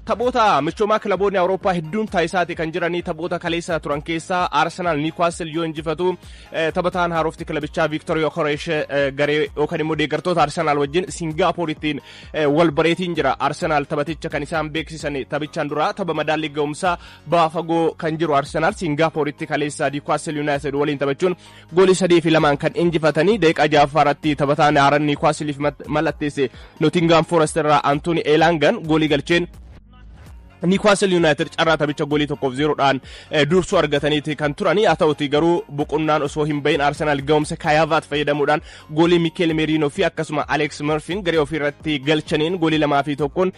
taphoota michooma kilaboonni Awurooppaa hedduun taayisaati kan jiranii taphoota kaleessa turan keessaa Arsenal Newcastle yoo injifatu taphataan haarofti kilabichaa Victor Yokeresh garee yookaan immoo deeggartoota Arsenal wajjin Singaapporittiin wal bareetiin jira. Arsenal taphaticha kan isaan beeksisan taphichaan dura tapha madaalli ga'umsaa baafagoo kan jiru Arsenal Singaappooritti kaleessa Newcastle United waliin taphachuun goolii 3-2 kan injifatanii daqiiqaa 6 taphataan haaran Newcastleif mallatteesse Nottingham Forest irraa Anthony Elangan goolii galcheen Newcastle United carraa taphicha goolii 1-0dhaan dursuu argataniiti kan turanii haa ta'uti garuu boqonnaan osoo hin bahin Arsenal ga'umsa Kayavaat fayyadamuudhaan goolii Mikel Merino fi akkasuma Alex Murphy garee ofirratti galchaniin goolii 2-1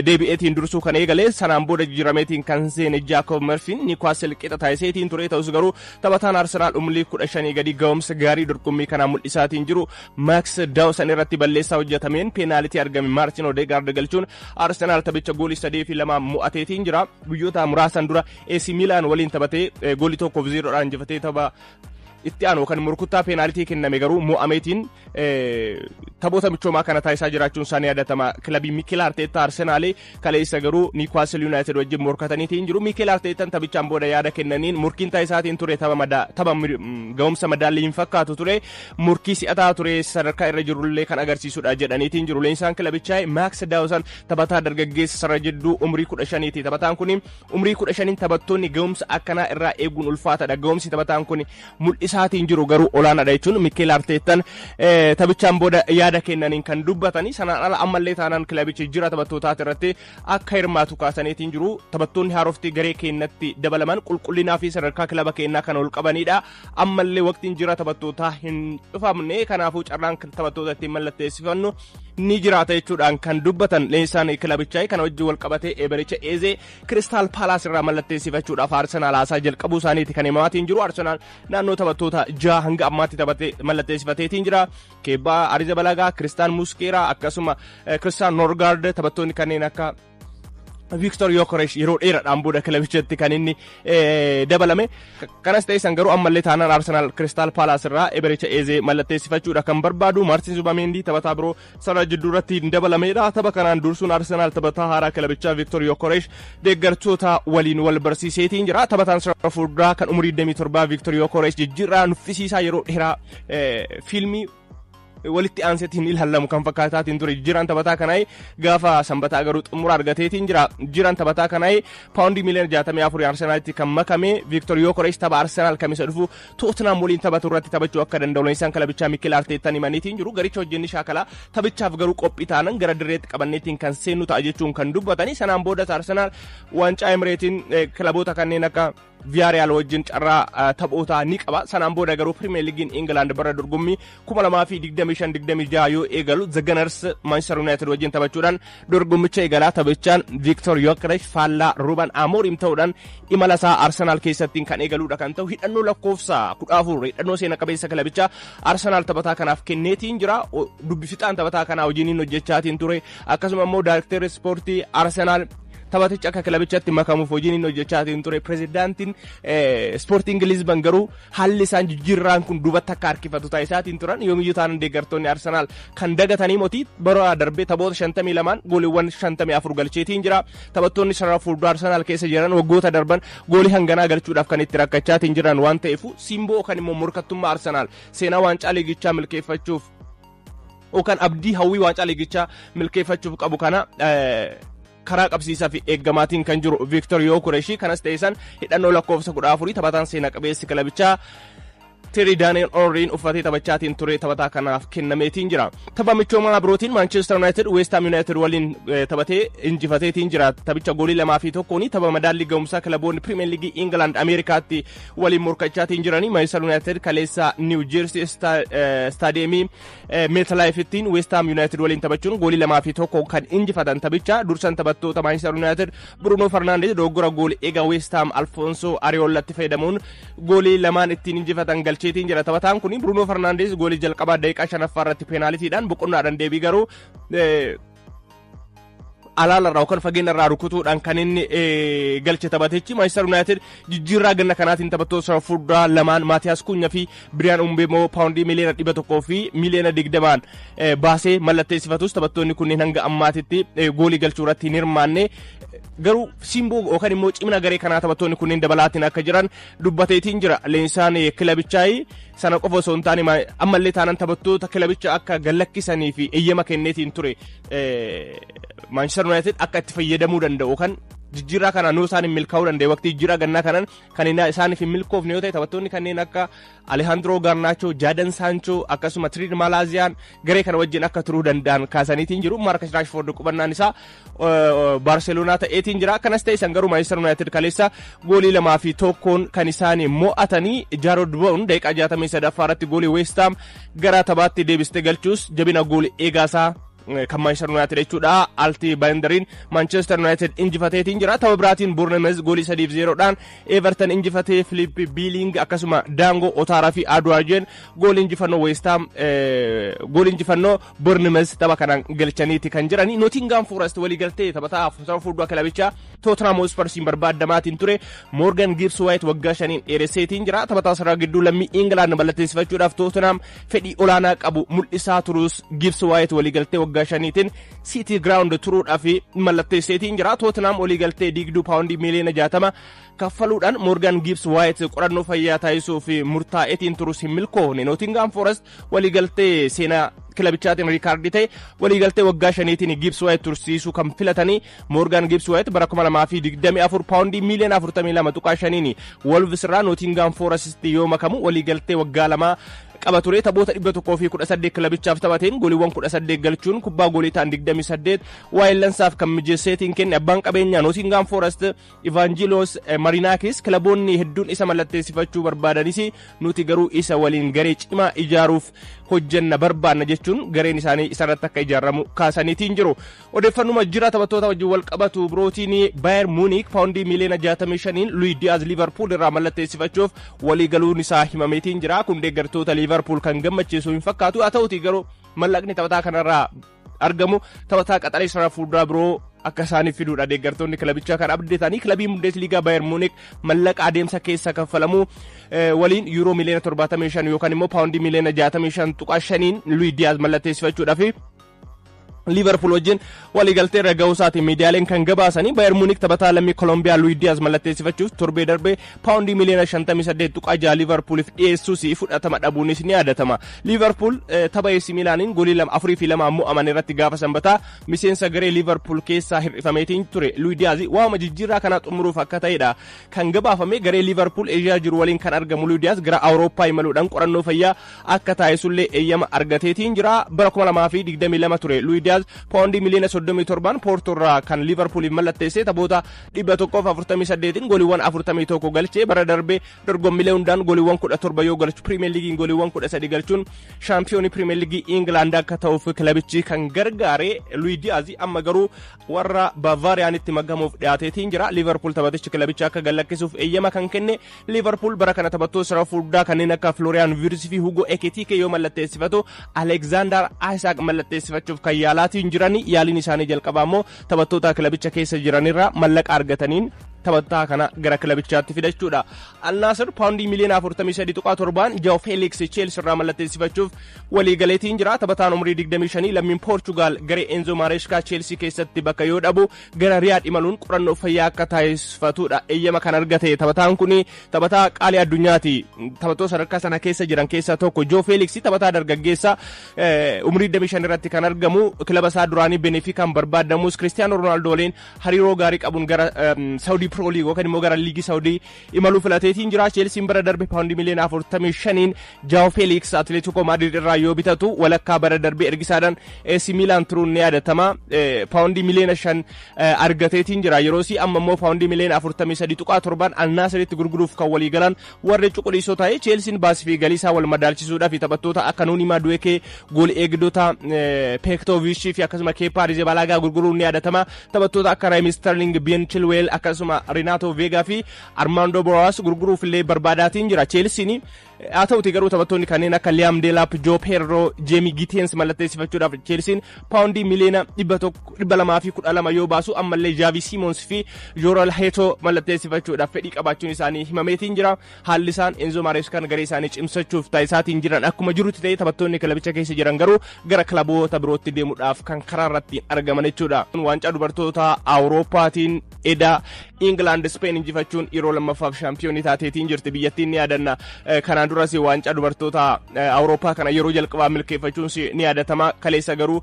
deebi'eetiin dursuu kan eegale sanaan booda jijjiirameetiin kan seene Jacob Murphy Newcastle qixa taayiseetiin ture ta'us garuu taphataan Arsenal umrii 15 gadi ga'umsa gaarii dorgommii kanaa mul'isaatiin jiru Max Dawson irratti balleessaa hojjetameen peenaalitii argame Martin Odegaard galchuun Arsenal taphicha goolii 3-2 teetiin jira guyyoota muraasan dura AC Milan waliin taphatee goolii 1-0dhaan injifatee tapha itti aanu kan murkuttaa peenaalitii kenname garuu mo'ameetiin taphoota michoomaa kana taasisaa jiraachuun isaanii yaadatama. Kilabii Mikel Arteta Arsenal kaleessa garuu Newcastle United wajjin morkataniitiin jiru. Mikel Artetan taphichaan booda yaada kennaniin murkiin taasisaatiin ture tapha ga'umsa madaalli hin fakkaatu ture murkii si'ataa ture sadarkaa irra jirullee kan agarsiisudha jedhaniitiin jiru. Leensaan kilabichaa Max Dawson taphataa dargaggeessa sarara jidduu umrii 15ti. Taphataan kun umrii 15 taphattoonni ga'umsa akkanaa irraa eeguun ulfaataadha. Ga'umsi taphataan kun mul'isaatiin jiru garuu olaanaadha jechuun Mikel Artetan taphichaan booda yaada kennaniin kan dubbatanii sanaan ala ammallee taanaan kilabichi jira taphattootaa irratti akka hirmaatu kaasaniitiin jiru. Taphattoonni haaroftii garee keenyatti dabalaman qulqullinaa fi sadarkaa kilaba keenyaa kan ol qabanidha. Ammallee waqtiin jira taphattootaa hin dhufamne kanaafuu carraan taphattoota ittiin mallatteessifannu ni jiraata jechuudhaan kan dubbatan leensaan kilabichaa kana wajjin wal qabatee Ebericha Eze Crystal Palace irraa mallatteessifachuudhaaf Arsenal haasaa jalqabuu isaaniiti kan himamaatiin jiru. Arsenal naannoo taphattoota 6 hanga ammaatti taphatee mallatteessifateetiin jira. Kebbaa Arrizabalagaa, Christian Muslera akkasuma Christian Norgard taphattoonni kanneen akka Victor Yokeresh yeroo dheeraadhaan booda kilabichatti kan inni dabalame. Kanas ta'e san garuu ammallee taanaan Arsenal Crystal Palace irraa Ebericha Eze mallatteessifachuudha kan barbaadu. Martin Zubamendi taphataa biroo sarara jidduu irratti dabalamedha. Tapha kanaan dursuun Arsenal taphataa haaraa kilabichaa Victor Yokeresh deeggartoota waliin wal barsiiseetiin jira. Taphataan sarara fuulduraa kan umurii 27 Victor Yokeresh jijjiirraa nuffisiisaa yeroo dheeraa fiilmii walitti aanseetiin ilaallamu kan fakkaataatiin ture. Jiraan taphataa kanaa gaafa sanbataa garuu xumura argateetiin jira. Jiraan taphataa kanaa paawundii miliyoona 64 Arsenalitti kan makame. Victor Yokeresh tapha Arsenal kamisa dhufu Tottenham waliin taphatu irratti taphachuu akka danda'u leensaan kilabichaa Mikel Artetan himaniitiin jiru. Garicha hojjenni shaakala taphichaaf garuu qophii taanan gara dirreetti qabanneetiin kan seennu ta'a jechuun kan dubbatanii. Sanaan booda Arsenal waancaa Emireetiin kilaboota kanneen akka Villarreal wajjin carraa taphoota ni qaba. Sanaan booda garuu Premier League England bara dorgommii 2025-26 yoo eegalu The Gunners Manchester United wajjin taphachuudhaan dorgommicha eegalaa. Taphichaan Victor Yokeresh faallaa Ruben Amorim ta'uudhaan imala isaa Arsenal keessattiin kan eegaluudha kan ta'u. Hidhannoo lakkoofsa 14 hidhannoo seena qabeessa kilabichaa Arsenal taphataa kanaaf kenneetiin jira. Dubbifixaan taphataa kanaa hojiin hojjechaatiin ture. Akkasuma immoo Daayirektarri Ispoortii Arsenal taphaticha akka kilabichaatti makamuuf hojiin inni hojjechaatiin ture. Pirezidaantiin Sporting Lisbon garuu haalli isaan jijjiirraan kun duubatti akka harkifatu taasisaatiin turan. Yoomiyyuu taanaan deeggartoonni Arsenal kan dagatanii mootii bara darbee taphoota 52 gooliiwwan 54 galcheetiin jira. Taphattoonni sarara fuulduraa Arsenal keessa jiran waggoota darban goolii hanganaa galchuudhaaf kan itti rakkachaatiin jiran waan ta'eef simboo kan immoo morkattummaa Arsenal seenaa waancaa liigichaa milkeeffachuuf yookaan abdii hawwii waancaa liigichaa milkeeffachuuf qabu kana karaa qabsiisaa fi eeggamaatiin kan jiru Victor Yokeresh. Kanas ta'esan hidhannoo lakkoofsa 14 taphataan seenaa qabeessi kilabichaa Terry Daniel Henry uffatee taphachaatiin ture taphataa kanaaf kennameetiin jira. Tapha michoomaa birootiin Manchester United West Ham United waliin taphatee injifateetiin jira. Taphicha goolii 2-1 tapha madaalli ga'umsaa kilaboonni Premier League England Ameerikaatti waliin morkachaatiin jiranii. Manchester United kaleessa New Jersey Stadiumii MetLife'tiin West Ham United waliin taphachuun goolii 2-1 kan injifatan. Taphicha dursan taphattoota Manchester United Bruno Fernandes dogoggora goolii eega West Ham Alfonso Areolatti fayyadamuun goolii lamaan ittiin injifatan galcheetiin jira. Taphataan kun Bruno Fernandes goolii jalqabaa daqiiqaa 5 irratti peenaalitiidhaan boqonnaadhaan deebii garuu alaala yookaan fageenya irraa rukutuudhaan kan inni galche taphatichi. Manchester United jijjiirraa ganna kanaatiin taphattoota fuulduraa lamaan Maatiyaas Kunya fi Biriyaan Umbeemoo paawundii miliyoona 100 fi miliyoona 20 baasee mallatteessifatus taphattoonni kunneen hanga ammaatitti goolii galchuu irratti hin hirmaanne. garuu simboo yookaan immoo cimina garee kanaa taphattoonni kunneen dabalaatiin akka jiran dubbateetiin jira leensaan kilabichaa sana qofa osoo hin taane ammallee taanaan taphattoota kilabicha akka gallakkisanii fi eeyyama kenneetiin ture Manchester United akka itti fayyadamuu danda'u yookaan jijjiirraa kana nuu isaan milkaa'uu danda'e waqtii jijjiirraa gannaa kanan kan isaaniif milkoofne yoo ta'e taphattoonni kanneen akka Alejandro Garnacho, Jadon Sancho akkasuma Trini Malazian garee kana wajjin akka turuu danda'an kaasaniitiin jiru. Marcus Rashford qubannaan isaa Barcelona ta'eetiin jira. Akkanas ta'e isaan garuu Manchester United kaleessa goolii 2-1 kan isaan mo'atanii Jarrod Bowen daqiiqaa 63 irratti goolii West Ham gara taphaatti deebistee galchuus jabina goolii eegaasaa kan Manchester United jechuudha. Alti Banderin Manchester United injifateetiin jira. Tapha biraatiin Bournemouth goolii 3-0 dhaan Everton injifatee Philip Billing akkasuma Dango Otara fi Adwajen goolii injifannoo West Ham goolii injifannoo Bournemouth tapha kanaan galchaniiti kan jirani. Nottingham Forest walii galtee taphataa fuuldura kilabichaa Tottenham Hotspursiin barbaadamaatiin ture. Morgan Gibbs White waggaa 5 dheeresseetiin jira. Taphataa sarara gidduu lammii England mallatteessifachuudhaaf Tottenham fedhii olaanaa qabu mul'isaa turus Gibbs White walii galtee gashaniitiin City Ground turuudhaaf mallatteesseetiin jira. Tottenham walii galtee £60 miliyoona 60 kaffaluudhaan Morgan Gibbs White qorannoo fayyaa taasisuuf murtaa'eetiin turus hin milkoofne. Nottingham Forest walii galtee seenaa kilabichaatiin riikaardii ta'e walii galtee waggaa 5tiin Gibbs White tursiisuu kan filatanii Morgan Gibbs White bara 2024 £42 miliyoona 42.5 Wolves irraa Nottingham Forest yoo makamu walii galtee waggaa 2 qaba ture. Taphoota 118 kilabichaaf taphateen gooliiwwan 18 galchuun kubbaa goolii ta'an 28 waayilansaaf kan mijeesseetiin kenne abbaan qabeenyaa Nottingham Forest Evangelos Marinakis kilaboonni hedduun isa mallatteessifachuu barbaadanis nuti garuu isa waliin garee cimaa ijaaruuf hojjenna barbaanna jechuun gareen isaanii isarratti akka ijaaramu kaasaniitiin jiru. Odeeffannuma jira taphattoota wajjin wal qabatu birootiin Bayern Munich £65 miliyoona Luis Diaz Liverpool irraa mallatteessifachuuf walii galuun isaa himameetiin jira. Kun deeggartoota Liverpool kan gammachiisu hin fakkaatu. Haa ta'uti garuu mallaqni taphataa kanarraa argamu taphataa qaxalee sarara fuulduraa biroo akka isaaniif fiduudha. Deeggartoonni kilabichaa kan abdeetanii kilabii Bundesliga Bayern Munich mallaqa adeemsa keessa kaffalamu waliin euro miliyoona 75 yookaan immoo paawundii miliyoona 65.5 Luis Diaz mallatteessifachuudhaaf Liverpool wajjin waliigaltee irra ga'uusaatiin miidiyaaleen kan gabaasanii Bayern Munich taphataa lammii Kolombiyaa Luis Diaz mallatteessifachuuf torbee darbee paawundii miliyoona 58.6 Liverpooliif dhiyeessuus fudhatama dhabuunis ni yaadatama. Liverpool tapha AC Milaaniin goolii 4-2 mo'aman irratti gaafa sanbataa miseensa garee Liverpool keessaa hir'ifameetiin ture. Luis Diaz waama jijjiirraa kana xumuruuf akka ta'edha kan gabaafame. Garee Liverpool Eeshiyaa jiru waliin kan argamu Luis Diaz gara Awurooppaa imaluudhaan qorannoo fayyaa akka taasisullee eeyyama argateetiin jira. Bara 2022 ture Luis Diaz paawundii miliyoona 37 Poortorraa kan Liverpooliif mallatteessee taphoota 148 gooliiwwan 41 galchee bara darbee dorgommiilee hundaan gooliiwwan 17 yoo galchu Premier League gooliiwwan 13 galchuun shaampiyoonii Premier League England akka ta'uuf kilabichi kan gargaare. Luis Diaz amma garuu warra Bavaariyaanitti makamuuf dhiyaateetiin jira. Liverpool taphatichi kilabicha akka gallakkisuuf eeyyama kan kenne. Liverpool bara kana taphattoota sarara fuulduraa kanneen akka Florian Wirtz fi Hugo Ekitike yoo mallatteessifatu Alexander Isak mallatteessifachuuf kan yaalaatiin jirani. Yaaliin isaanii jalqabaa immoo taphattoota kilabicha keessa jiranirraa mallaqa argataniin taphataa kana gara kilabichaatti fidachuudha. Al Nassr paawundii miliyoona 43.7 Joao Felix Chelsea irraa mallatteessifachuuf walii galeetiin jira. Taphataan umrii 25 lammiin Portugal garee Enzo Maresca Chelsea keessatti bakka yoo dhabu gara Riyad imaluun qorannoo fayyaa akka taasifatuudha eeyyama kan argate. Taphataan kun taphataa qaalii addunyaati. Taphattoota sadarkaa sana keessa jiran keessaa tokko. Joao Felix taphataa dargaggeessa umrii 25 irratti kan argamu. Kilaba isaa duraanii Benfica barbaadamus Cristiano Ronaldo waliin hariiroo gaarii qabuun gara Saudi Pro League yookaan immoo gara liigii Saudi imaluu filateetiin jira. Chelsea bara darbe paawundii miliyoona 45 Joao Felix Atletico Madrid irraa yoo bitatu walakkaa bara darbe ergisaadhaan AC Milan turuun ni yaadatama. Paawundii miliyoona 5 argateetiin jira. Yeroosi amma immoo paawundii miliyoona 43.7 Al Nassritti gurguruuf kan walii galan warri cuquliisoo ta'e. Chelsea baasii fi galii isaa wal madaalchisuudhaaf taphattoota akka Noni Madueke gool eegdota Pektovic fi akkasuma Kepa Arrizabalaga gurguruun ni yaadatama. Taphattoota akka Raheem Sterling, Ben Chilwell akkasuma Renato Vega fi Armando Broas gurguruuf illee barbaadaatiin jira. Chelsea haa ta'uti garuu taphattoonni kanneen akka Liam Delap, Joe Perro, Jamie Gittens mallatteessifachuudhaaf Chelsea paawundii miliyoona 212 yoo baasu ammallee Javi Simons fi Joral Heto mallatteessifachuudhaaf fedhii qabaachuun isaanii himameetiin jira. Haalli isaan Enzo Marescan garee isaanii cimsachuuf taasisaatiin jiran akkuma jirutti ta'e taphattoonni kilabicha keessa jiran garuu gara kilaboota birootti deemuudhaaf kan karaa irratti argaman jechuudha. Waancaa dubartoota Awurooppaatiin eda England Spain injifachuun yeroo lammaffaaf shaampiyoonii taateetiin jirti. Biyyattiin ni yaadanna. Kanaan duras waancaa dubartoota Awurooppaa kana yeroo jalqabaa milkeeffachuun ni yaadatama. Kaleessa garuu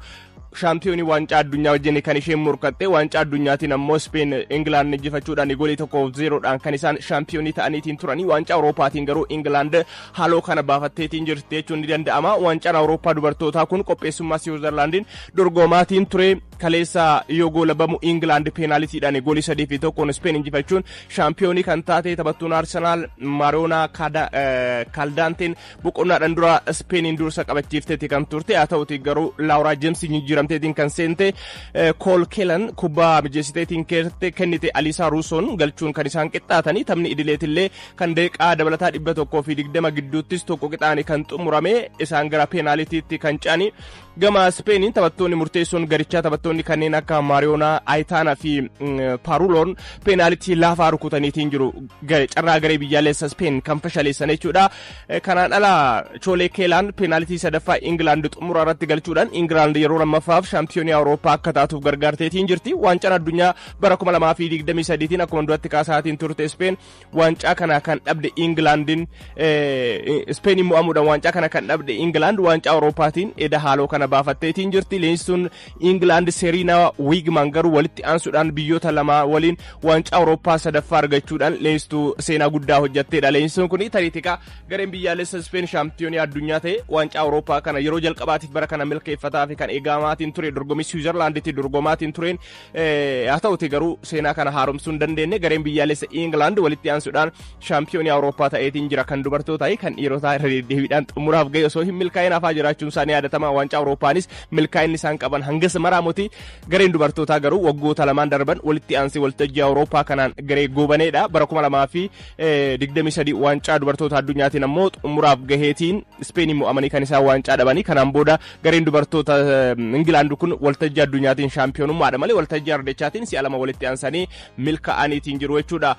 shaampiyoonii waancaa addunyaa wajjin kan isheen murkatte. Waancaa addunyaatiin ammoo Spain England injifachuudhaan goolii 1-0dhaan kan isaan shaampiyoonii ta'aniitiin turanii. Waancaa Awurooppaatiin garuu England haaloo kana baafatteetiin jirti jechuun ni danda'ama. Waancaan Awurooppaa dubartootaa kun qopheessummaa Switzerlandin dorgomaatiin ture. Kaleessa yoo goolabamu England penaalitiidhaan goolii 3-1 Spain injifachuun shaampiyoonii kan taate taphattuun Arsenal Mariona Caldanteen boqonnaadhaan dura Spainin dursa qabachiifteeti kan turte. Haa ta'uti garuu Laura James jijjiiramteetiin kan seente Cole Kellan kubbaa mijeessiteetiin kennite Alisa Ruusoon galchuun kan isaan qixxaatanii taphni idileetillee kan daqiiqaa dabalataa 120 gidduuttis tokko qixaanii kan xumurame isaan gara penaalitiitti kan ce'ani. Gama Spainin taphattoonni murteessoon garichaa taphattoonni kanneen akka Mariona Aitana fi Paruloon penaaltii laafaa rukutaniitiin jiru. Carraa garee biyyaalessa Spain kan fashaleessan jechuudha. Kanaan ala Cole Kellan penaaltii sadaffaa England xumura irratti galchuudhaan England yeroo lammaffaaf shaampiyoonii Awurooppaa akka taatuuf gargaarteetiin jirti. Waancaan addunyaa bara 2023tiin akkuma duratti kaasaatiin turte Spain waancaa kana kan dhabde Englandin Spainin mo'amuudhaan waancaa kana kan dhabde England waancaa Awurooppaatiin eda haaloo kana baafatteetiin jirti. Leenjistuun England Serena Wigman garuu walitti aansuudhaan biyyoota lama waliin waancaa Awurooppaa sadaffaa argachuudhaan leenjistuu seenaa guddaa hojjetteedha. Leenjistuun kun tariitika gareen biyyaalessa Spain shaampiyoonii addunyaa ta'e waancaa Awurooppaa kana yeroo jalqabaatiif bara kana milkeeffataa fi kan eegamaatiin ture dorgommii Switzerlanditti dorgomaatiin tureen haa ta'uti garuu seenaa kana haaromsuu hin dandeenye. Gareen biyyaalessa England walitti aansuudhaan shaampiyoonii Awurooppaa ta'eetiin jira. Kan dubartootaa kan dhiirotaa irra deddeebiidhaan xumuraaf ga'e osoo hin milkaa'in hafaa jiraachuun isaanii yaadatama. Waancaa Awurooppaanis milkaa'inni isaan qaban hangas maraamuti. Gareen dubartootaa garuu waggoota lamaan darban walitti aansee waltajjii Awurooppaa kanaan garee goobaneedha. Bara 2023 waancaa dubartoota addunyaatiin ammoo xumuraaf gaheetiin Spainin mo'amanii kan isaan waancaa dhabanii. Kanaan booda gareen dubartoota England kun waltajjii addunyaatiin shaampiyoonummaadha malee waltajjii ardechaatiin si'a lama walitti aansanii milkaa'aniitiin jiru jechuudha.